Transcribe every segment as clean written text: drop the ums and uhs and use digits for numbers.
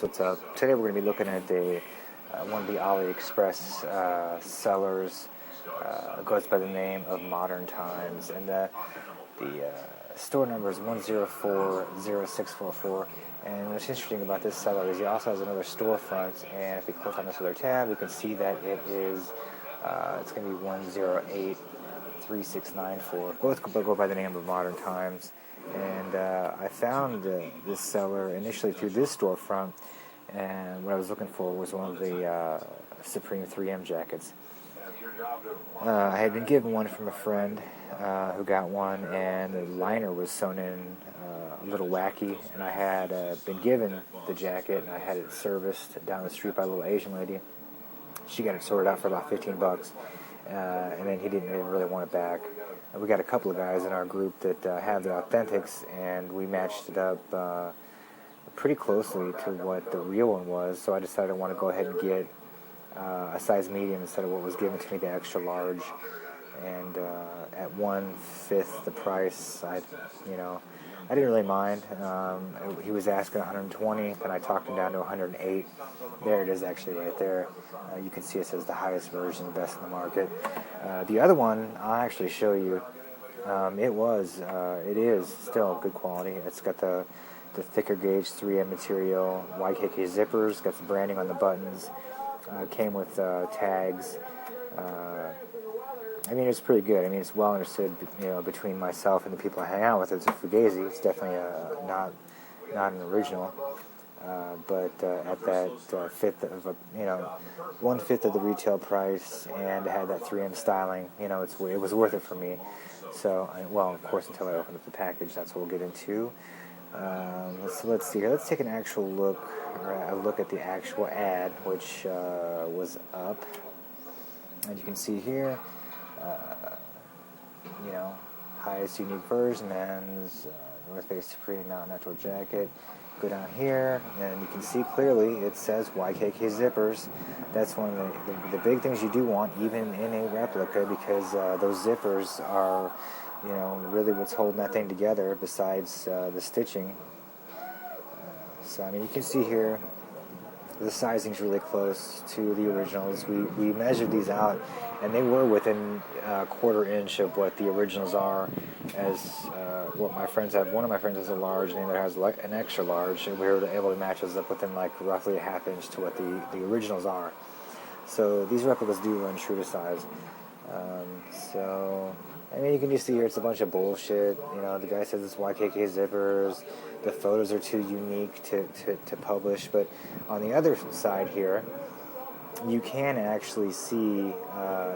What's up? Today we're going to be looking at one of the AliExpress sellers. Goes by the name of Modern Times, and the store number is 1040644. And what's interesting about this seller is he also has another storefront, and if we click on this other tab, we can see that it's going to be 1083694. Both go by the name of Modern Times. And I found this seller initially through this storefront, and what I was looking for was one of the Supreme 3M jackets. I had been given one from a friend who got one, and the liner was sewn in a little wacky, and I had been given the jacket, and I had it serviced down the street by a little Asian lady. She got it sorted out for about $15, and then he didn't really want it back. We got a couple of guys in our group that have the authentics, and we matched it up pretty closely to what the real one was, so I decided I want to go ahead and get a size medium instead of what was given to me, the extra large. And at 1/5 the price, I didn't really mind. He was asking 120, then I talked him down to 108. There it is, actually, right there. You can see it says the highest version, best in the market. The other one, I'll actually show you. It is still good quality. It's got the thicker gauge 3M material, YKK zippers, got the branding on the buttons. Came with tags. It's pretty good. It's well understood, between myself and the people I hang out with. It's a Fugazi. It's definitely not an original. But at that 1/5 of the retail price, and it had that 3M styling, it was worth it for me. So, of course, until I open up the package, that's what we'll get into. Let's see here. Let's take an actual look, or a look at the actual ad, which was up. And you can see here, highest unique version, men's North Face Supreme Mountain Outdoor Jacket. Go down here, and you can see clearly it says YKK zippers. That's one of the big things you do want, even in a replica, because those zippers are, really what's holding that thing together besides the stitching. You can see here the sizing's really close to the originals. We measured these out, and they were within a quarter inch of what the originals are, as what my friends have. One of my friends has a large, and the other has an extra large, and we were able to match those up within roughly a half inch to what the originals are. So these replicas do run true to size. You can just see here it's a bunch of bullshit. The guy says it's YKK zippers. The photos are too unique to publish. But on the other side here, you can actually see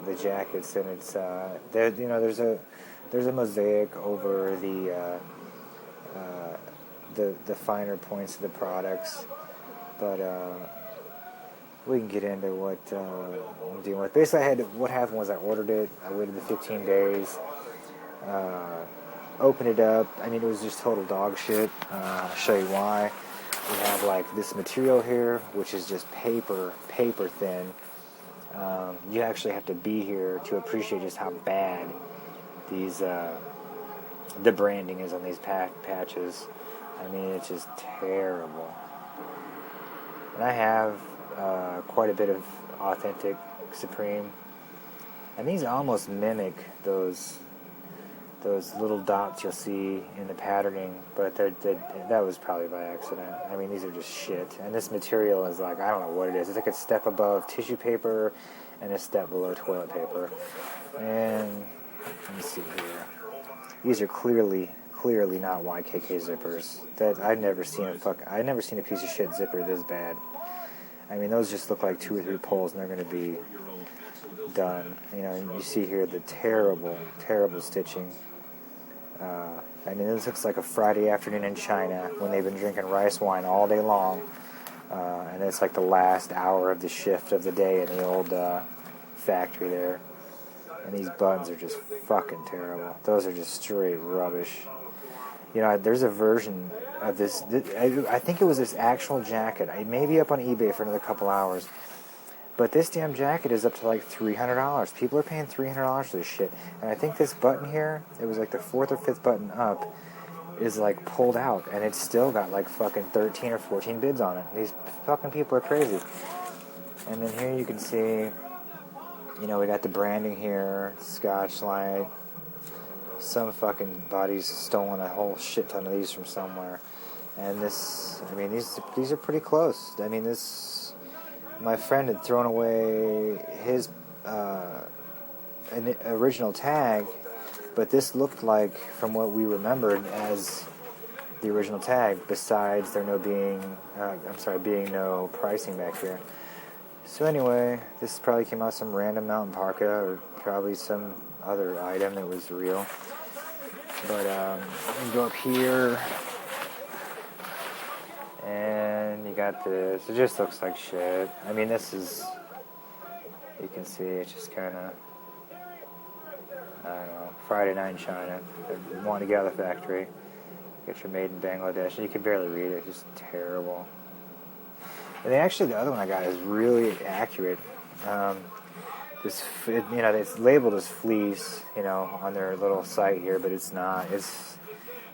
the jackets, and it's there's a mosaic over the finer points of the products. But we can get into what I'm dealing with. Basically, what happened was I ordered it. I waited the 15 days. Opened it up. It was just total dog shit. I'll show you why. We have this material here, which is just paper thin. You actually have to be here to appreciate just how bad these the branding is on these patches. It's just terrible. And I have quite a bit of authentic Supreme, and these almost mimic those little dots you'll see in the patterning, but that was probably by accident. These are just shit, and this material is I don't know what it is. It's like a step above tissue paper and a step below toilet paper. And let me see here. These are clearly not YKK zippers. I've never seen a piece of shit zipper this bad. Those just look like 2 or 3 pulls, and they're going to be done. You see here the terrible stitching. This looks like a Friday afternoon in China when they've been drinking rice wine all day long, and it's the last hour of the shift of the day in the old factory there. And these buttons are just fucking terrible. Those are just straight rubbish. There's a version of this. I think it was this actual jacket. It may be up on eBay for another couple hours. But this damn jacket is up to $300. People are paying $300 for this shit. And I think this button here, it was the 4th or 5th button up, is like pulled out, and it's still got like fucking 13 or 14 bids on it. These fucking people are crazy. And then here you can see, you know, we got the branding here, Scotch Light. Some fucking body's stolen a whole shit ton of these from somewhere. And this, I mean, these are pretty close. I mean, this, my friend had thrown away his original tag, but this looked like, from what we remembered, as the original tag, besides there being no pricing back here. So anyway, this probably came out some random mountain parka, or probably some other item that was real. But you can go up here, and you got this. It just looks like shit. I mean, this is, you can see, it's just kind of, I don't know, Friday night in China. They want to get out of the factory. Get your made in Bangladesh, and you can barely read it. It's just terrible. And actually, the other one I got is really accurate. It's labeled as fleece, you know, on their little site here, but it's not. It's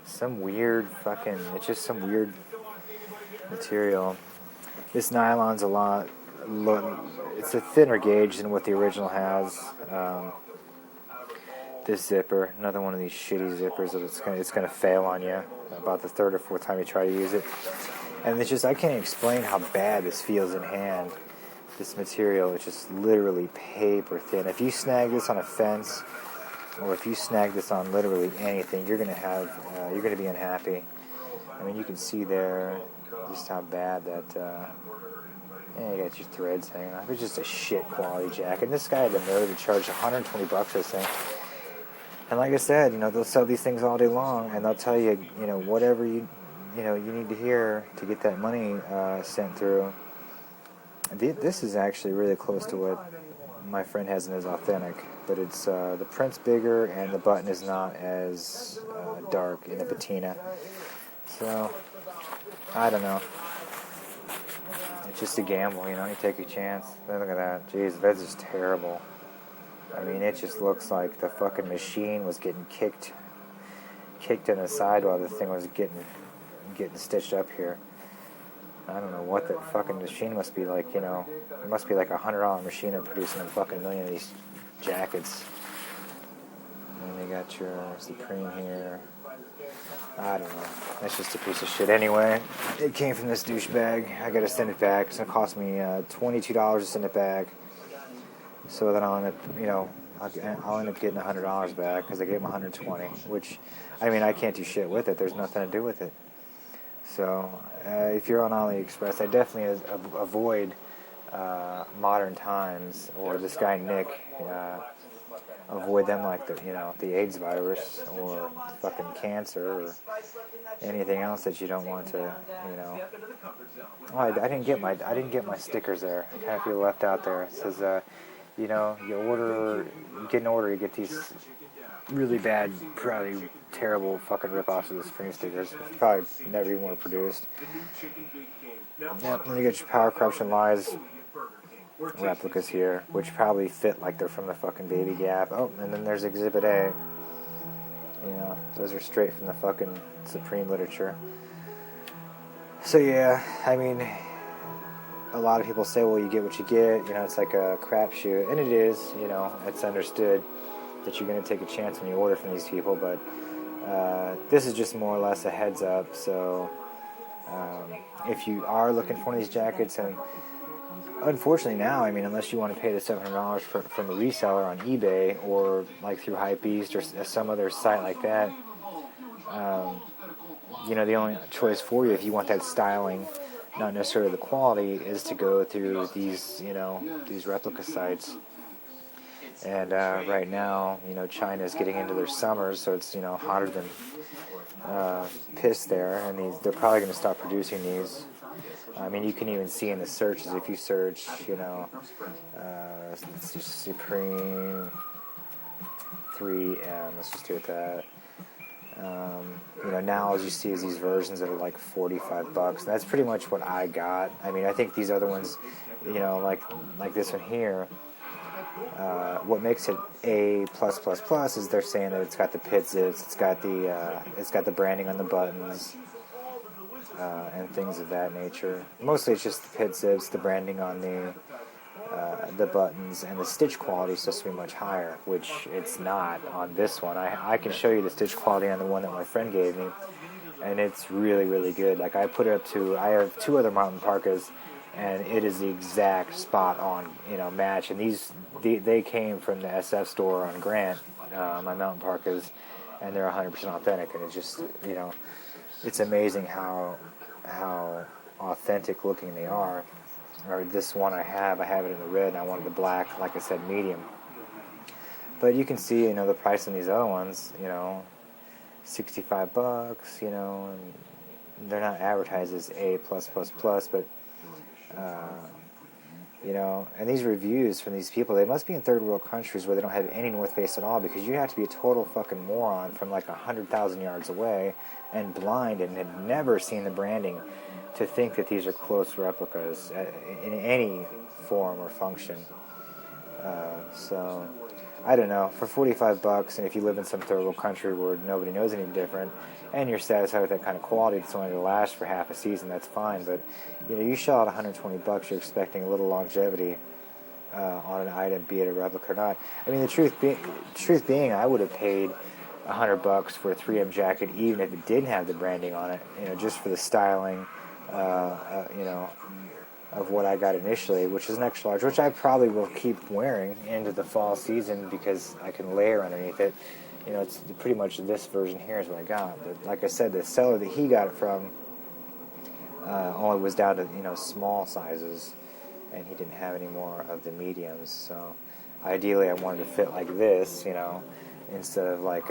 some weird fucking. It's just some weird material. This nylon's it's a thinner gauge than what the original has. This zipper, another one of these shitty zippers that it's gonna fail on you about the third or fourth time you try to use it. And it's just, I can't explain how bad this feels in hand. This material is just literally paper thin. If you snag this on a fence, or if you snag this on literally anything, you're gonna be unhappy. I mean, you can see there just how bad that. You got your threads hanging off. It's just a shit quality jacket. And this guy had the nerve to charge $120 for this thing. And like I said, you know, they'll sell these things all day long, and they'll tell you, you know, whatever you need to hear to get that money sent through. This is actually really close to what my friend has in his authentic, but it's the print's bigger and the button is not as dark in the patina. So I don't know. It's just a gamble, you know. You take a chance. Look at that. Jeez, that's just terrible. I mean, it just looks like the fucking machine was getting kicked in the side while the thing was getting stitched up here. I don't know what the fucking machine must be like, you know. It must be like $100 machine of producing a fucking million of these jackets. And they got your Supreme here. I don't know. That's just a piece of shit. Anyway, it came from this douchebag. I gotta send it back. It's gonna cost me $22 to send it back. So then I'll end up getting $100 back because I gave him $120. Which, I mean, I can't do shit with it. There's nothing to do with it. So if you're on AliExpress, I definitely avoid Modern Times or this guy Nick. Avoid them like the AIDS virus or fucking cancer or anything else that you don't want to, you know. Oh, I didn't get my stickers there. I kind of feel left out there. It says, you know, you get these really bad, probably terrible fucking ripoffs of the Supreme stickers. Probably never even were produced. Yep, and you get your Power Corruption Lies replicas here, which probably fit like they're from the fucking Baby Gap. Oh, and then there's Exhibit A. You know, those are straight from the fucking Supreme literature. So yeah, I mean, a lot of people say, well, you get what you get. You know, it's like a crapshoot, and it is. You know, it's understood that you're going to take a chance when you order from these people, but this is just more or less a heads up. So if you are looking for one of these jackets, and unfortunately now, I mean, unless you want to pay the $700 from a reseller on eBay or like through Hypebeast or some other site like that, you know, the only choice for you if you want that styling, not necessarily the quality, is to go through these, you know, these replica sites. And right now, you know, China's getting into their summers, so it's, you know, hotter than piss there, and they're probably going to stop producing these. I mean, you can even see in the searches, if you search, you know, let's just Supreme 3M, let's just do it that. You know, now all you see is these versions that are like $45. That's pretty much what I got. I mean, I think these other ones, you know, like this one here, What makes it A+++ is they're saying that it's got the pit zips, it's got the branding on the buttons, and things of that nature. Mostly it's just the pit zips, the branding on the buttons, and the stitch quality is supposed to be much higher, which it's not on this one. I can show you the stitch quality on the one that my friend gave me, and it's really, really good. Like, I put it up to, I have 2 other mountain parkas, and it is the exact spot on, match. And they came from the SF store on Grant, my mountain parkas, and they're 100% authentic. And it's just, it's amazing how authentic looking they are. Or this one I have it in the red, and I wanted the black, like I said, medium. But you can see, the price on these other ones, $65, and they're not advertised as A+++, but and these reviews from these people, they must be in third world countries where they don't have any North Face at all, because you have to be a total fucking moron from like 100,000 yards away and blind and had never seen the branding to think that these are close replicas in any form or function. So I don't know, for $45, and if you live in some third world country where nobody knows any different, and you're satisfied with that kind of quality that's only going to last for half a season, that's fine. But you shell out $120, you're expecting a little longevity on an item, be it a replica or not. I mean, the truth being, I would have paid $100 for a 3M jacket, even if it didn't have the branding on it, just for the styling, of what I got initially, which is an extra large, which I probably will keep wearing into the fall season because I can layer underneath it. It's pretty much this version here is what I got. But like I said, the seller that he got it from only was down to small sizes, and he didn't have any more of the mediums. So ideally, I wanted to fit like this, instead of like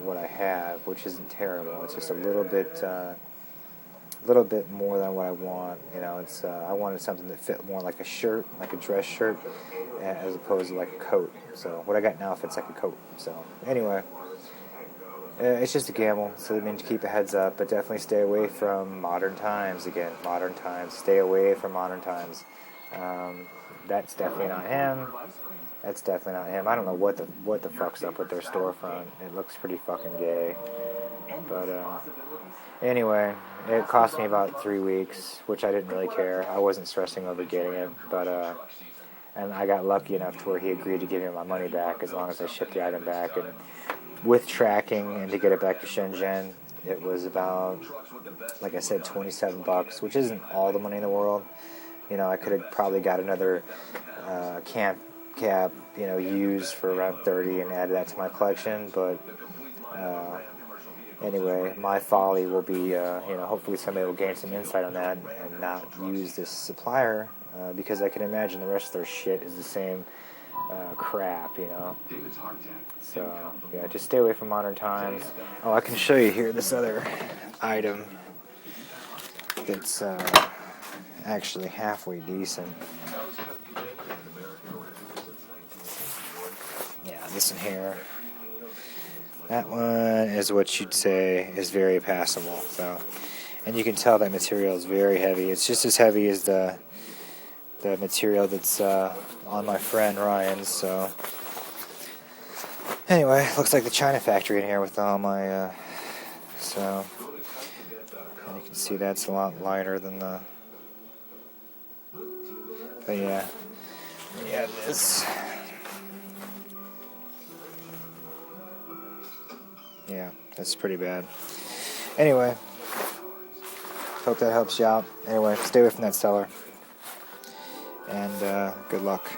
what I have, which isn't terrible. It's just a little bit more than what I want. It's I wanted something that fit more like a shirt, like a dress shirt, as opposed to like a coat. So what I got now fits like a coat. So anyway, it's just a gamble. So I mean, to keep a heads up, but definitely stay away from modern times. Again, modern times. Stay away from modern times. That's definitely not him. That's definitely not him. I don't know what the fuck's up with their storefront. It looks pretty fucking gay. But anyway, it cost me about 3 weeks, which I didn't really care. I wasn't stressing over getting it, but and I got lucky enough to where he agreed to give me my money back as long as I shipped the item back. And with tracking and to get it back to Shenzhen, it was about, like I said, $27, which isn't all the money in the world. I could have probably got another camp cap, used for around 30 and added that to my collection, but anyway, my folly will be, hopefully somebody will gain some insight on that and not use this supplier, because I can imagine the rest of their shit is the same crap, So, yeah, just stay away from modern times. Oh, I can show you here this other item that's actually halfway decent. Yeah, this one here. That one is what you'd say is very passable. So, and you can tell that material is very heavy. It's just as heavy as the material that's on my friend Ryan's. So, anyway, looks like the China factory in here with all my and you can see that's a lot lighter than the. But yeah, this. Yeah, that's pretty bad. Anyway, hope that helps you out. Anyway, stay away from that seller. And good luck.